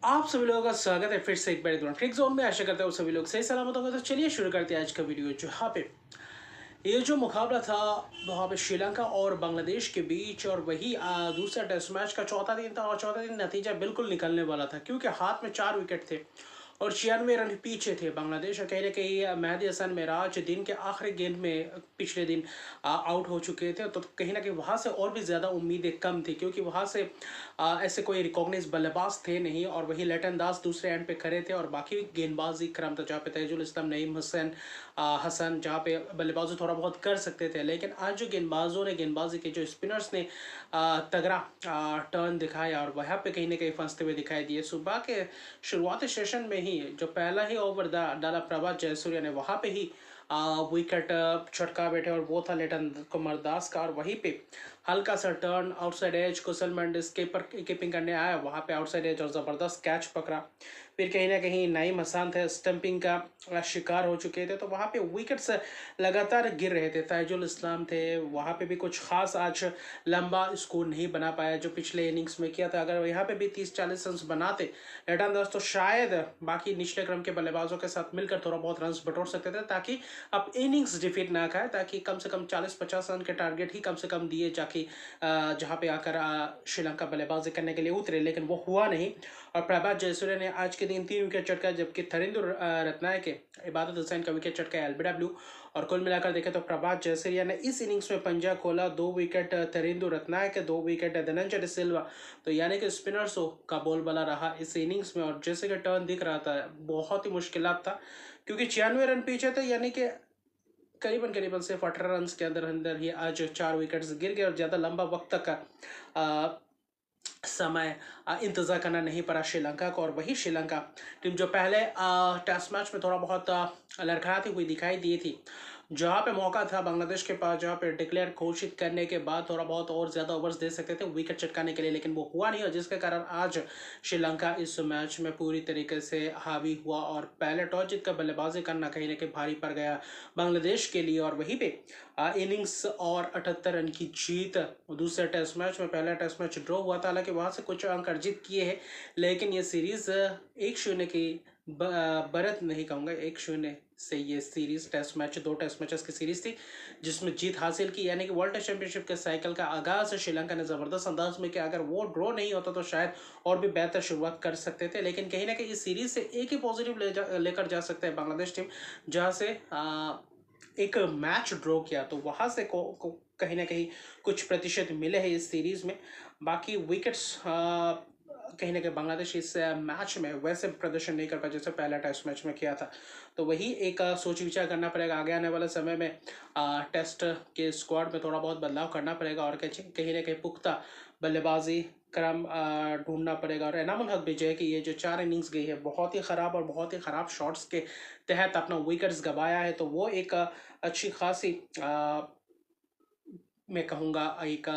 आप सभी लोगों का स्वागत है फिर से एक बार ट्रिक जोन में। आशा करता हूँ सभी लोग सही सलामत होंगे। तो चलिए शुरू करते हैं आज का वीडियो। जहाँ पे ये जो मुकाबला था वहाँ पे श्रीलंका और बांग्लादेश के बीच, और वही दूसरा टेस्ट मैच का चौथा दिन था, और चौथा दिन नतीजा बिल्कुल निकलने वाला था क्योंकि हाथ में 4 विकेट थे और 96 रन पीछे थे बांग्लादेश। और कहीं ना कहीं मेहदी हसन मिराज दिन के आखिरी गेंद में पिछले दिन आउट हो चुके थे, तो कहीं ना कहीं वहाँ से और भी ज़्यादा उम्मीदें कम थी क्योंकि वहाँ से ऐसे कोई रिकॉग्नाइज बल्लेबाज थे नहीं। और वही लेटन दास दूसरे एंड पे खड़े थे और बाकी गेंदबाजी क्रम था जहाँ पे तैजुल इस्लाम, नईम हुसैन, हसन, जहाँ पे बल्लेबाजी थोड़ा बहुत कर सकते थे। लेकिन आज जो गेंदबाजों ने गेंदबाजी की, जो स्पिनर्स ने तगड़ा टर्न दिखाया और वहाँ पे कहीं ना कहीं फंसते हुए दिखाई दिए। सुबह के शुरुआती सेशन में ही जो पहला ही ओवर डाला प्रभात जयसूर्या ने, वहाँ पे ही विकेट छटका बैठे और वो था लेटन कुमार दास का। और वहीं पे हल्का सा टर्न आउटसाइड एज, कुशल मेंडिस कीपिंग करने आया, वहाँ पे आउटसाइड एज और ज़बरदस्त कैच पकड़ा। फिर कहीं ना कहीं नईम हसन थे, स्टंपिंग का शिकार हो चुके थे, तो वहाँ पे विकेट्स लगातार गिर रहे थे। ताइजुल इस्लाम थे, वहाँ पे भी कुछ खास आज लंबा स्कोर नहीं बना पाया जो पिछले इनिंग्स में किया था। अगर यहाँ पे भी 30-40 रन बनाते लेटन दास, तो शायद बाकी निचले क्रम के बल्लेबाजों के साथ मिलकर थोड़ा बहुत रन बटोर सकते थे, ताकि अब इनिंग्स डिफीट ना खाए, ताकि कम से कम 40-50 रन के टारगेट ही कम से कम दिए जाके जहाँ पे आकर श्रीलंका बल्लेबाजी करने के लिए उतरे। लेकिन वो हुआ नहीं और प्रभात जयसूर्या ने आज के दिन 3 विकेट चटका, जबकि थरिंदु रत्नायके, इबादत हुसैन का विकेट चटका एलबीडब्ल्यू। और कुल मिलाकर देखें तो प्रभात जयसूर्या ने इस इनिंग्स में पंजा खोला। 2 विकेट थरिंदु रत्नायके, 2 विकेट धनंजय डि सिल्वा। तो यानी कि स्पिनर्सों का बोलबाला रहा इस इनिंग्स में। और जैसे कि टर्न दिख रहा था, बहुत ही मुश्किल था क्योंकि 96 रन पीछे थे, यानी कि करीबन करीबन सिर्फ 18 रन के अंदर अंदर ही आज 4 विकेट्स गिर गए और ज़्यादा लंबा वक्त तक समय इंतज़ार करना नहीं पड़ा श्रीलंका को। और वही श्रीलंका टीम जो पहले टेस्ट मैच में थोड़ा बहुत लड़खड़ाती हुई दिखाई दी थी, जहाँ पे मौका था बांग्लादेश के पास, जहाँ पे डिक्लेयर घोषित करने के बाद थोड़ा बहुत और ज़्यादा ओवर्स दे सकते थे विकेट चटकाने के लिए, लेकिन वो हुआ नहीं। और जिसके कारण आज श्रीलंका इस मैच में पूरी तरीके से हावी हुआ और पहले टॉस जीतकर बल्लेबाजी करना कहीं ना कहीं भारी पड़ गया बांग्लादेश के लिए। और वहीं पे इनिंग्स और 78 रन की जीत दूसरे टेस्ट मैच में। पहला टेस्ट मैच ड्रॉ हुआ था, हालांकि वहाँ से कुछ अंक अर्जित किए हैं, लेकिन ये सीरीज़ 1-0 की बढ़त नहीं कहूँगा, 1-0 से ये series test match, 2 test matches की सीरीज थी जिसमें जीत हासिल की, यानी कि वर्ल्ड टेस्ट चैंपियनशिप के साइकिल का आगाज श्रीलंका ने ज़बरदस्त अंदाज में किया। अगर वो ड्रॉ नहीं होता तो शायद और भी बेहतर शुरुआत कर सकते थे, लेकिन कहीं ना कहीं इस सीरीज से एक ही पॉजिटिव लेकर जा सकते हैं बांग्लादेश टीम, जहाँ से एक मैच ड्रॉ किया, तो वहाँ से कहीं ना कहीं कुछ प्रतिशत मिले हैं इस सीरीज में। बाकी विकेट्स कहीं ना कहीं बांग्लादेश इस मैच में वैसे प्रदर्शन नहीं कर पाया जैसे पहला टेस्ट मैच में किया था। तो वही एक सोच विचार करना पड़ेगा आगे आने वाले समय में। टेस्ट के स्क्वाड में थोड़ा बहुत बदलाव करना पड़ेगा और कहीं ना कहीं पुख्ता बल्लेबाजी क्रम ढूंढना पड़ेगा। और एनामुल हक भी जो है कि ये जो 4 इनिंग्स गई है बहुत ही ख़राब और बहुत ही ख़राब शॉट्स के तहत अपना विकेट्स गंवाया है, तो वो एक अच्छी खासी मैं कहूँगा एक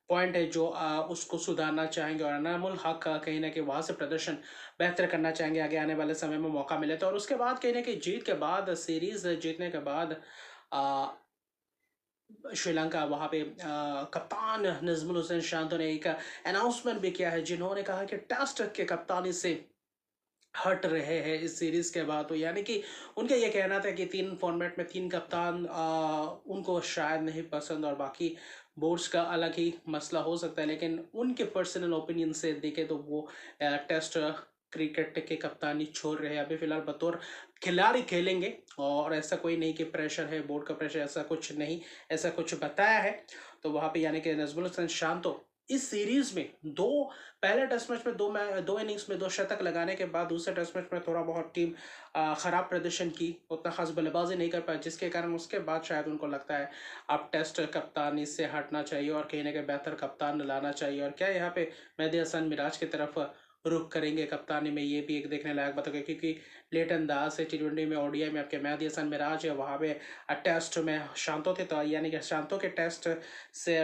पॉइंट है जो उसको सुधारना चाहेंगे। और अनामुल हक कहीं ना कहीं वहाँ से प्रदर्शन बेहतर करना चाहेंगे आगे आने वाले समय में मौका मिले तो। और उसके बाद कहीं ना कहीं जीत के बाद, सीरीज जीतने के बाद श्रीलंका वहाँ पे कप्तान नजमुल हुसैन शांतो ने एक अनाउंसमेंट भी किया है, जिन्होंने कहा कि टेस्ट के कप्तानी से हट रहे हैं इस सीरीज के बाद। तो यानी कि उनका ये कहना था कि 3 फॉर्मेट में 3 कप्तान उनको शायद नहीं पसंद, और बाकी बोर्ड्स का अलग ही मसला हो सकता है, लेकिन उनके पर्सनल ओपिनियन से देखें तो वो टेस्ट क्रिकेट के कप्तानी छोड़ रहे हैं। अभी फिलहाल बतौर खिलाड़ी खेलेंगे और ऐसा कोई नहीं कि प्रेशर है, बोर्ड का प्रेशर, ऐसा कुछ नहीं, ऐसा कुछ बताया है। तो वहाँ पे यानी कि नजमुल हसन शांतो इस सीरीज में पहले टेस्ट मैच में दो इनिंग्स में 2 शतक लगाने के बाद दूसरे टेस्ट मैच में थोड़ा बहुत टीम खराब प्रदर्शन की, उतना खास बल्लेबाजी नहीं कर पाई, जिसके कारण उसके बाद शायद उनको लगता है अब टेस्ट कप्तानी से हटना चाहिए और कहीं ना कहीं बेहतर कप्तान लाना चाहिए। और क्या यहाँ पे मेहदी हसन मिराज की तरफ रुख करेंगे कप्तानी में, ये भी एक देखने लायक बात होगी, क्योंकि लेटन दास है T20 में, ओडीआई में आपके मेहदी हसन मिराज है, वहाँ पे टेस्ट में शांतो थे। तो यानी कि शांतो के टेस्ट से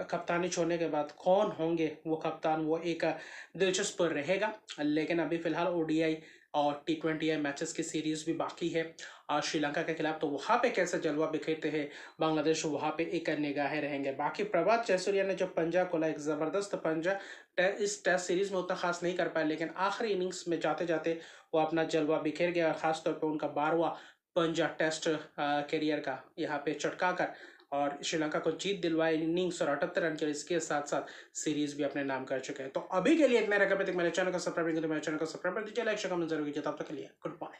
कप्तानी छोड़ने के बाद कौन होंगे वो कप्तान, वो एक दिलचस्प रहेगा। लेकिन अभी फिलहाल ओडीआई और T20 मैचेस की सीरीज भी बाकी है श्रीलंका के खिलाफ, तो वहाँ पे कैसे जलवा बिखेरते हैं बांग्लादेश, वहाँ पे एक निगाहें रहेंगे। बाकी प्रभात जयसूर्या ने जो पंजा खोला, एक ज़बरदस्त पंजा इस टेस्ट सीरीज़ में उतना खास नहीं कर पाए, लेकिन आखिरी इनिंग्स में जाते जाते वो अपना जलवा बिखेर गया, खासतौर पर उनका 12वां पंजा टेस्ट करियर का यहाँ पे चटका कर और श्रीलंका को जीत दिलवाए इनिंग्स और 78 रन के। इसके साथ साथ सीरीज भी अपने नाम कर चुके हैं। तो अभी के लिए इतना रखा, मेरे चैनल को सब्सक्राइब नहीं, तो मेरे चैनल को सब्सक्राइब कर दीजिए, लाइक शेयर कमेंट जरूर कीजिए। तब तक के लिए गुड बाय।